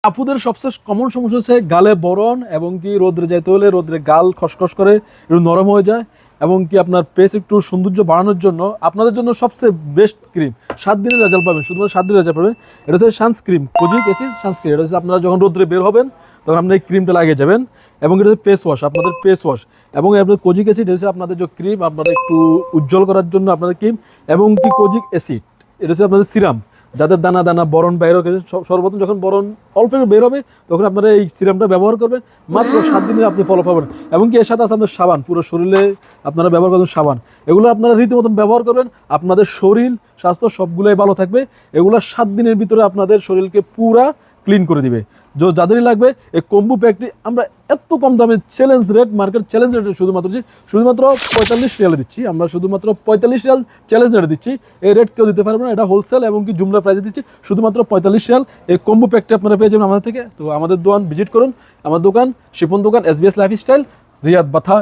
আপুদের সবচেয়ে কমন সমস্যা হচ্ছে গালে বরণ, এবং কি রোদ্রে যাইতে হলে রোদ্রে গাল খসখস করে, একটু নরম হয়ে যায়, এবং কি আপনার পেস একটু সৌন্দর্য বাড়ানোর জন্য আপনাদের জন্য সবচেয়ে বেস্ট ক্রিম, 7 দিনের রেজাল্ট পাবেন, শুধুমাত্র 7 দিনের রেজাল্ট পাবেন। এটা হচ্ছে সানস্ক্রিন, কোজিক অ্যাসিড সানস্ক্রিন। এটা হচ্ছে আপনারা যখন রোদ্রে বের হবেন তখন আপনার এই ক্রিমটা লাগিয়ে যাবেন। এবং এটা হচ্ছে ফেস ওয়াশ, আপনাদের ফেস ওয়াশ। এবং আপনাদের কোজিক অ্যাসিড হচ্ছে আপনাদের যে ক্রিম, আপনাদের একটু উজ্জ্বল করার জন্য আপনাদের ক্রিম। এবং কি কোজিক অ্যাসিড এটা হচ্ছে আপনাদের সিরাম, যাদের দানা দানা বরণ বাইর হবে, সর্বপ্রথম যখন বরণ অল্প একটু বের হবে তখন আপনারা এই সিরামটা ব্যবহার করবেন, মাত্র 7 দিনে আপনি ফলো পাবেন। এবং কি এর সাথে আছে আপনার সাবান, পুরো শরীরে আপনারা ব্যবহার করবেন সাবান। এগুলো আপনারা রীতিমতন ব্যবহার করবেন, আপনাদের শরীর স্বাস্থ্য সবগুলোই ভালো থাকবে। এগুলো 7 দিনের ভিতরে আপনাদের শরীরকে পুরা ক্লিন করে দিবে। যাদেরই লাগবে এই কম্বো প্যাকটি আমরা এত কম দামে চ্যালেঞ্জ রেট, মার্কেট চ্যালেঞ্জ রেটে শুধুমাত্র 45 রিয়ালে দিচ্ছি। আমরা শুধুমাত্র 45 রিয়াল চ্যালেঞ্জ রেটে দিচ্ছি। এই রেট কেউ দিতে পারবে না, এটা হোলসেল এবং কি জুমলা প্রাইসে দিচ্ছি শুধুমাত্র 45 রিয়াল। এই কম্বো প্যাকটি আপনারা পেয়ে যাবেন আমাদের থেকে। তো আমাদের দোকান ভিজিট করুন, আমার দোকান শিপন দোকান, SBS লাইফস্টাইল, রিয়াদ বাথা।